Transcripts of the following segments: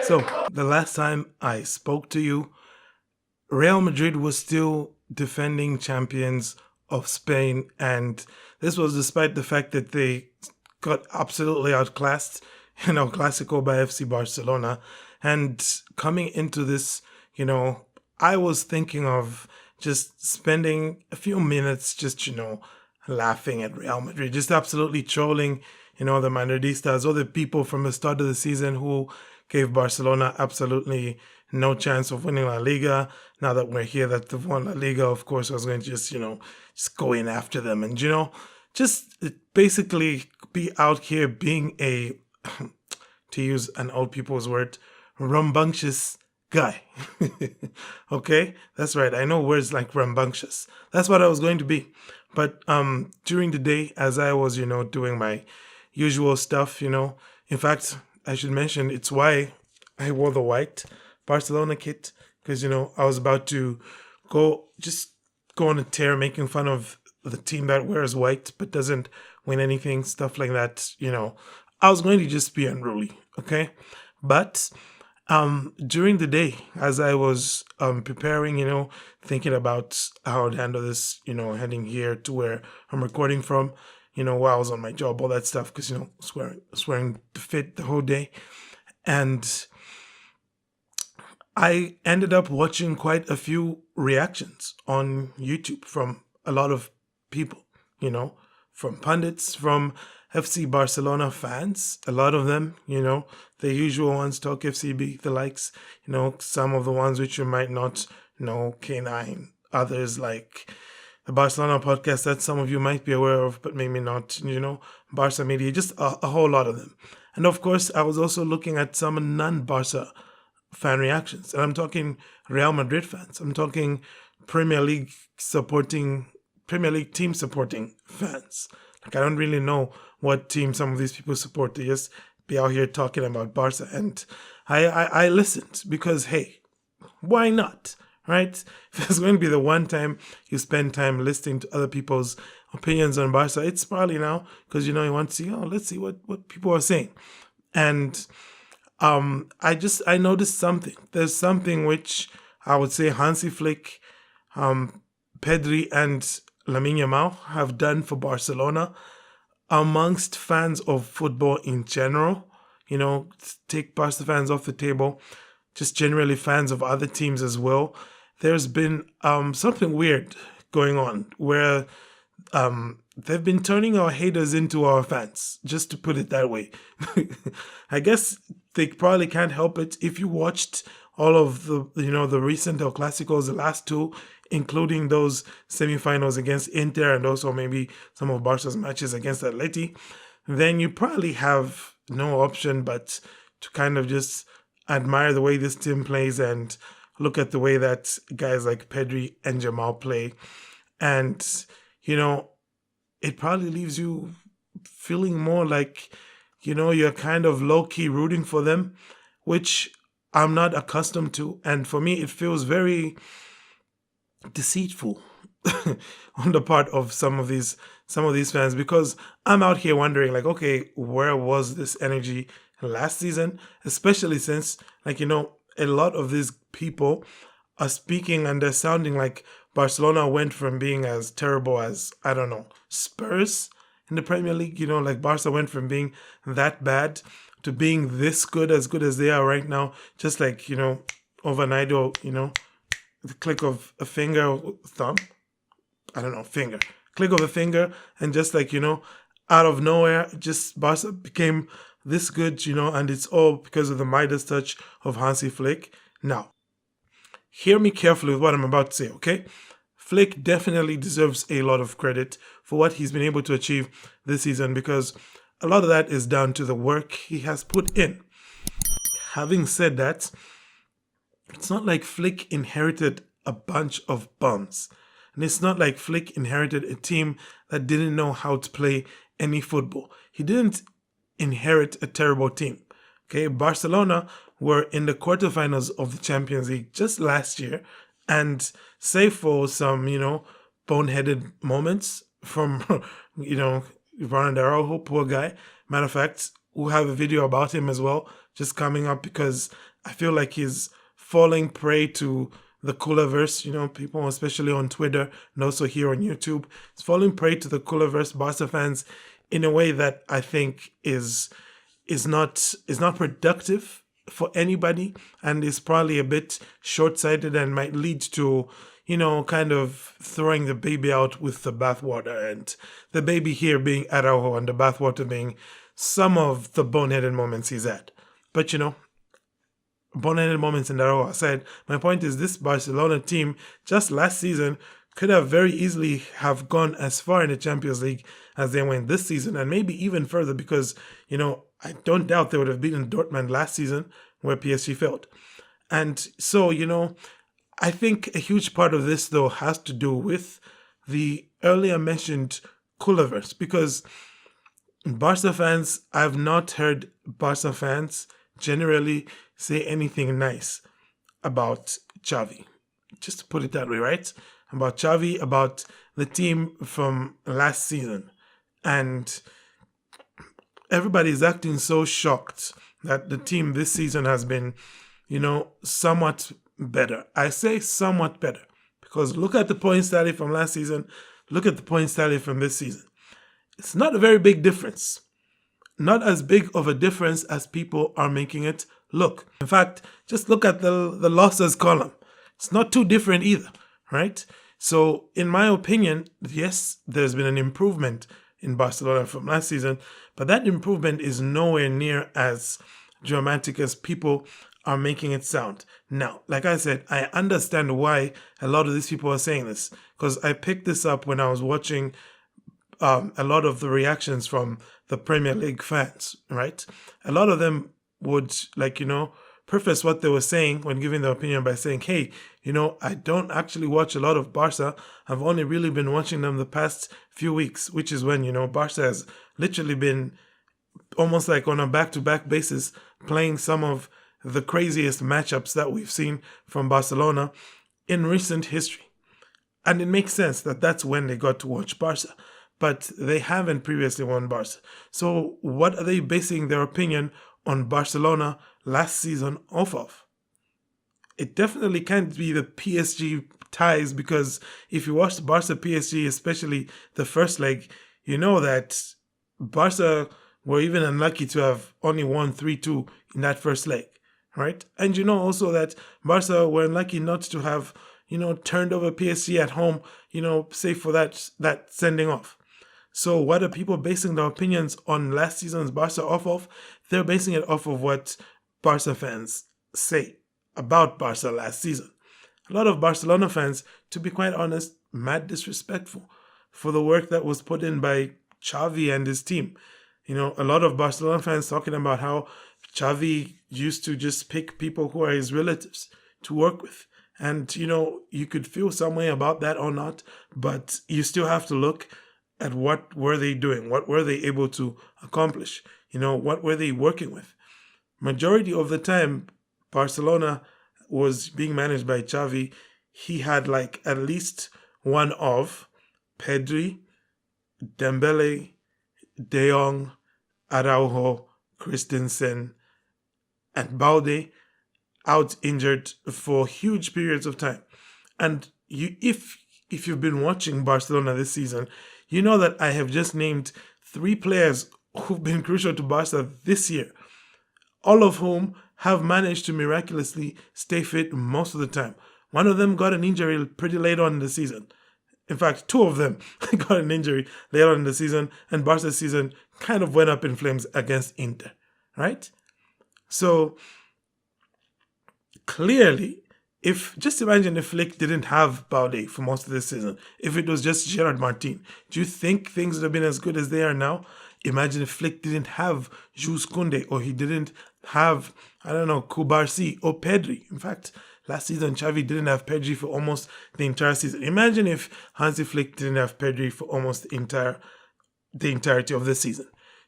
So, the last time I spoke to you, Real Madrid was still defending champions of Spain, and this was despite the fact that they got absolutely outclassed in El Clasico by FC Barcelona. And coming into this, I was thinking of just spending a few minutes just, laughing at Real Madrid, just absolutely trolling, the Madridistas or the people from the start of the season who gave Barcelona absolutely no chance of winning La Liga. Now that we're here that they've won La Liga, of course, I was going to just go in after them and, just basically be out here being a, to use an old people's word, rambunctious guy. Okay? That's right. I know words like rambunctious. That's what I was going to be. But during the day, as I was, doing my usual stuff, in fact, I should mention it's why I wore the white Barcelona kit, because, I was about to go on a tear making fun of the team that wears white but doesn't win anything, stuff like that. I was going to just be unruly, okay? But during the day, as I was preparing, thinking about how to handle this, heading here to where I'm recording from, while I was on my job, all that stuff, because, swearing to fit the whole day. And I ended up watching quite a few reactions on YouTube from a lot of people, from pundits, from FC Barcelona fans, a lot of them, the usual ones, Talk FCB, the likes, some of the ones which you might not know, K9, others like the Barcelona podcast that some of you might be aware of, but maybe not, Barca Media, just a whole lot of them. And of course, I was also looking at some non-Barca fan reactions. And I'm talking Real Madrid fans. I'm talking Premier League team supporting fans. Like, I don't really know what team some of these people support. They just be out here talking about Barca. And I listened because, hey, why not? Right? If there's going to be the one time you spend time listening to other people's opinions on Barca, it's probably now because, you want to see, let's see what people are saying. And I noticed something. There's something which I would say Hansi Flick, Pedri, and Lamine Yamal have done for Barcelona amongst fans of football in general. Take Barca fans off the table, just generally fans of other teams as well. There's been something weird going on where they've been turning our haters into our fans, just to put it that way. I guess they probably can't help it. If you watched all of the recent El Clasicos, the last two, including those semifinals against Inter and also maybe some of Barca's matches against Atleti, then you probably have no option but to kind of just admire the way this team plays and look at the way that guys like Pedri and Yamal play. And, it probably leaves you feeling more like, you're kind of low-key rooting for them, which I'm not accustomed to. And for me, it feels very deceitful on the part of some of these fans, because I'm out here wondering, like, okay, where was this energy last season? Especially since, a lot of these people are speaking and they're sounding like Barcelona went from being as terrible as, I don't know, Spurs in the Premier League. Like Barca went from being that bad to being this good as they are right now. Just like, overnight, or, the click of a finger or thumb. I don't know, finger. Click of a finger, and just like, out of nowhere, just Barca became this good, and it's all because of the Midas touch of Hansi Flick. Now, hear me carefully with what I'm about to say, okay? Flick definitely deserves a lot of credit for what he's been able to achieve this season, because a lot of that is down to the work he has put in. Having said that, it's not like Flick inherited a bunch of bums. And it's not like Flick inherited a team that didn't know how to play any football. He didn't inherit a terrible team. Okay, Barcelona were in the quarterfinals of the Champions League just last year, and save for some, boneheaded moments from, Ronald Araujo, poor guy. Matter of fact, we'll have a video about him as well, just coming up, because I feel like he's falling prey to the Coolerverse, people, especially on Twitter and also here on YouTube. It's falling prey to the Coolerverse Barca fans in a way that I think is not productive for anybody, and is probably a bit short-sighted and might lead to, kind of throwing the baby out with the bathwater, and the baby here being Araujo and the bathwater being some of the boneheaded moments he's had. But, boneheaded moments in Araujo aside, my point is this Barcelona team just last season could have very easily have gone as far in the Champions League as they went this season, and maybe even further, because, I don't doubt they would have beaten Dortmund last season where PSG failed. And so, I think a huge part of this, though, has to do with the earlier mentioned Coolerverse, because Barca fans, I've not heard Barca fans generally say anything nice about Xavi. Just to put it that way, right? About Xavi, about the team from last season. And everybody's acting so shocked that the team this season has been, somewhat better. I say somewhat better because look at the points tally from last season, look at the points tally from this season. It's not a very big difference. Not as big of a difference as people are making it look. In fact, just look at the losses column. It's not too different either, right? So, in my opinion, yes, there's been an improvement in Barcelona from last season, but that improvement is nowhere near as dramatic as people are making it sound. Now, like I said, I understand why a lot of these people are saying this, because I picked this up when I was watching a lot of the reactions from the Premier League fans, right? A lot of them would, preface what they were saying when giving their opinion by saying, hey, I don't actually watch a lot of Barca. I've only really been watching them the past few weeks, which is when, Barca has literally been almost like on a back-to-back basis playing some of the craziest matchups that we've seen from Barcelona in recent history. And it makes sense that that's when they got to watch Barca. But they haven't previously won Barca. So what are they basing their opinion on Barcelona last season off of? It definitely can't be the PSG ties, because if you watch Barca PSG, especially the first leg, you know that Barca were even unlucky to have only won 3-2 in that first leg, right? And you know also that Barca were unlucky not to have, turned over PSG at home, save for that sending off. So what are people basing their opinions on last season's Barca off of? They're basing it off of what Barca fans say about Barca last season. A lot of Barcelona fans, to be quite honest, mad disrespectful for the work that was put in by Xavi and his team. A lot of Barcelona fans talking about how Xavi used to just pick people who are his relatives to work with. And, you could feel some way about that or not, but you still have to look at what were they doing? What were they able to accomplish? What were they working with? Majority of the time, Barcelona was being managed by Xavi. He had at least one of Pedri, Dembele, De Jong, Araujo, Christensen, and Balde out injured for huge periods of time. And if you've been watching Barcelona this season, you know that I have just named 3 players who've been crucial to Barca this year, all of whom have managed to miraculously stay fit most of the time. One of them got an injury pretty late on in the season. In fact, 2 of them got an injury later on in the season, and Barca's season kind of went up in flames against Inter, right? So, clearly, just imagine if Flick didn't have Balde for most of this season, if it was just Gerard Martin, do you think things would have been as good as they are now? Imagine if Flick didn't have Jules Koundé, or he didn't have, Kubarsi or Pedri. In fact, last season, Xavi didn't have Pedri for almost the entire season. Imagine if Hansi Flick didn't have Pedri for almost the entirety of the season.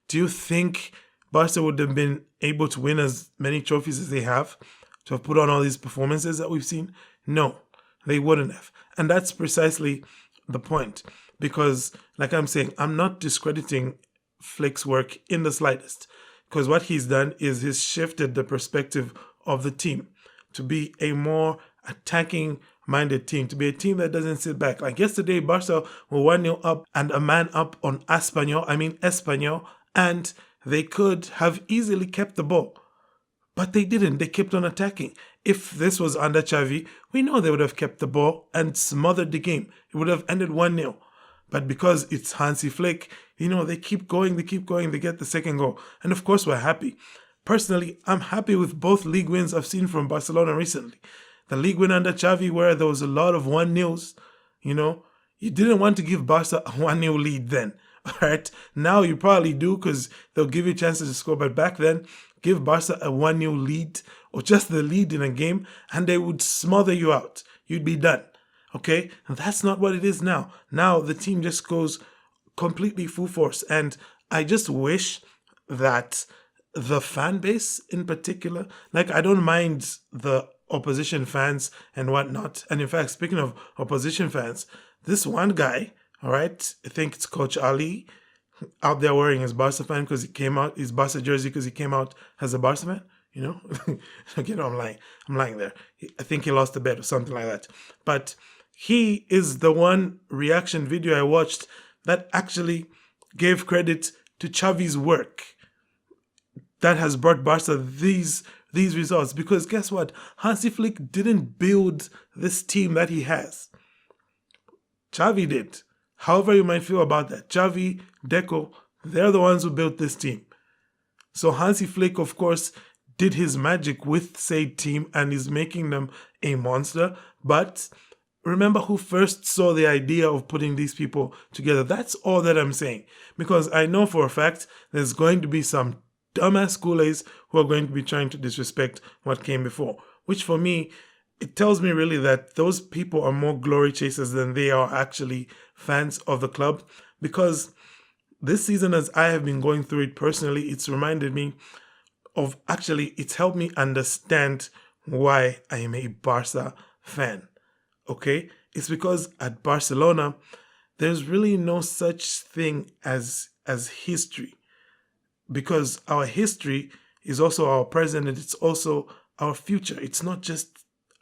Do you think Barca would have been able to win as many trophies as they have, to have put on all these performances that we've seen? No, they wouldn't have. And that's precisely the point. Because, like I'm saying, I'm not discrediting Flick's work in the slightest. Because what he's done is he's shifted the perspective of the team to be a more attacking minded team, to be a team that doesn't sit back. Like yesterday, Barca were 1-0 up and a man up on Espanyol, and they could have easily kept the ball. But they didn't. They kept on attacking. If this was under Xavi, we know they would have kept the ball and smothered the game. It would have ended 1-0. But because it's Hansi Flick, they keep going, they get the second goal. And of course, we're happy. Personally, I'm happy with both league wins I've seen from Barcelona recently. The league win under Xavi, where there was a lot of 1-0s, you didn't want to give Barca a 1-0 lead then. All right. Now you probably do because they'll give you chances to score. But back then, give Barca a 1-0 lead or just the lead in a game and they would smother you out. You'd be done. Okay. And that's not what it is now. Now the team just goes completely full force. And I just wish that the fan base in particular, like I don't mind the opposition fans and whatnot. And in fact, speaking of opposition fans, this one guy, all right, I think it's Coach Ali, out there wearing his Barca fan because he came out, his Barca jersey because he came out as a Barca fan, I'm lying there. I think he lost a bet or something like that. But he is the one reaction video I watched that actually gave credit to Xavi's work that has brought Barca these results. Because guess what? Hansi Flick didn't build this team that he has. Xavi did. However you might feel about that, Xavi, Deco, they're the ones who built this team. So Hansi Flick, of course, did his magic with said team and is making them a monster. But remember who first saw the idea of putting these people together. That's all that I'm saying. Because I know for a fact there's going to be some dumbass Kool-Aids who are going to be trying to disrespect what came before. Which for me, it tells me really that those people are more glory chasers than they are actually fans of the club. Because this season, as I have been going through it personally, it's reminded me of it's helped me understand why I am a Barca fan. Okay? It's because at Barcelona, there's really no such thing as history. Because our history is also our present and it's also our future. It's not just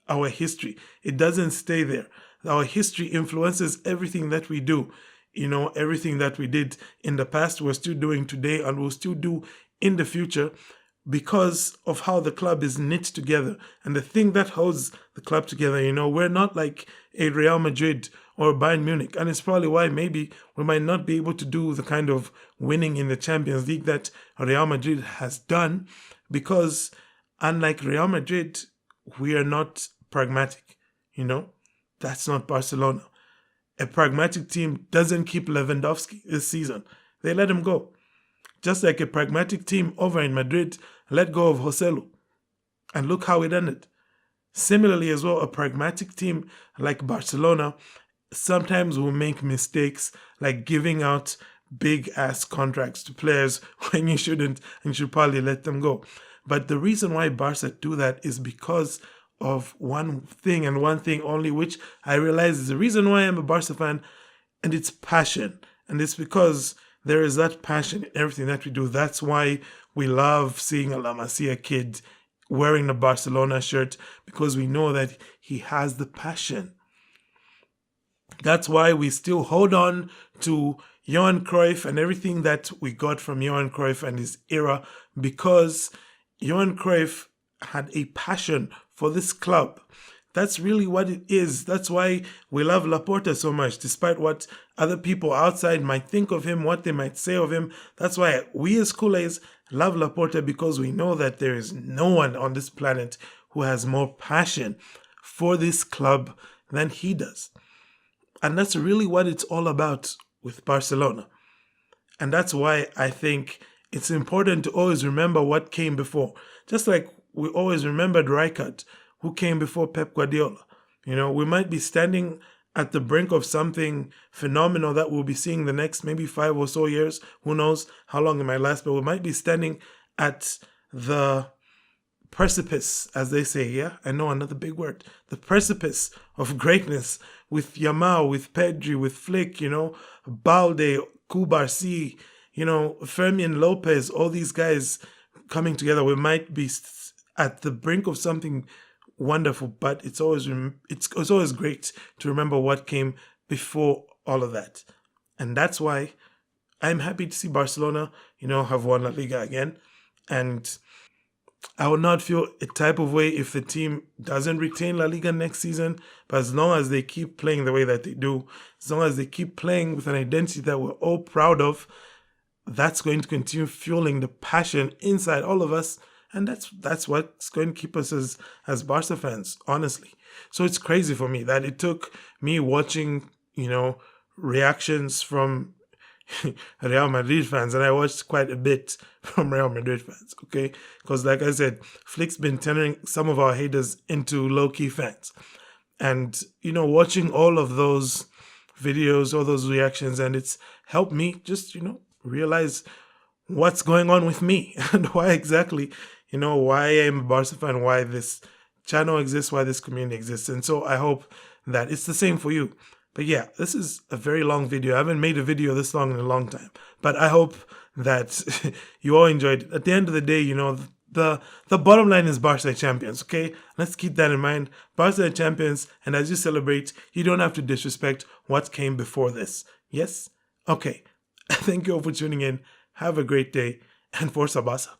our history. It doesn't stay there. Our history influences everything that we do. Everything that we did in the past, we're still doing today and we'll still do in the future because of how the club is knit together. And the thing that holds the club together, we're not like a Real Madrid or Bayern Munich. And it's probably why maybe we might not be able to do the kind of winning in the Champions League that Real Madrid has done, because unlike Real Madrid, we are not pragmatic. That's not Barcelona. A pragmatic team doesn't keep Lewandowski this season. They let him go. Just like a pragmatic team over in Madrid let go of Joselu. And look how it ended. Similarly as well, a pragmatic team like Barcelona sometimes will make mistakes like giving out big ass contracts to players when you shouldn't and you should probably let them go. But the reason why Barca do that is because of one thing and one thing only, which I realize is the reason why I'm a Barca fan, and it's passion. And it's because there is that passion in everything that we do. That's why we love seeing a La Masia kid wearing a Barcelona shirt, because we know that he has the passion. That's why we still hold on to Johan Cruyff and everything that we got from Johan Cruyff and his era, because Johan Cruyff had a passion for this club. That's really what it is. That's why we love Laporta so much, despite what other people outside might think of him, what they might say of him. That's why we as Kool-Aids love Laporta, because we know that there is no one on this planet who has more passion for this club than he does. And that's really what it's all about with Barcelona. And that's why I think it's important to always remember what came before. Just like we always remembered Rijkaard, who came before Pep Guardiola. We might be standing at the brink of something phenomenal that we'll be seeing the next maybe 5 or so years. Who knows how long it might last, but we might be standing at the precipice, as they say. Yeah, I know, another big word. The precipice of greatness with Yamal, with Pedri, with Flick, Balde, Kubarsi, Fermin Lopez, all these guys coming together. We might be at the brink of something wonderful, but it's always great to remember what came before all of that. And that's why I'm happy to see Barcelona, have won La Liga again. And I would not feel a type of way if the team doesn't retain La Liga next season. But as long as they keep playing the way that they do, as long as they keep playing with an identity that we're all proud of, that's going to continue fueling the passion inside all of us. And that's what's going to keep us as Barca fans, honestly. So it's crazy for me that it took me watching, reactions from Real Madrid fans, and I watched quite a bit from Real Madrid fans, okay? Because like I said, Flick's been turning some of our haters into low-key fans. And, watching all of those videos, all those reactions, and it's helped me just, realize what's going on with me and why exactly, why I'm a Barca fan, why this channel exists, why this community exists. And so I hope that it's the same for you. But yeah, this is a very long video. I haven't made a video this long in a long time. But I hope that you all enjoyed it. At the end of the day, the bottom line is Barca champions, okay? Let's keep that in mind. Barca champions, and as you celebrate, you don't have to disrespect what came before this. Yes? Okay. Thank you all for tuning in. Have a great day, and Forza Barca.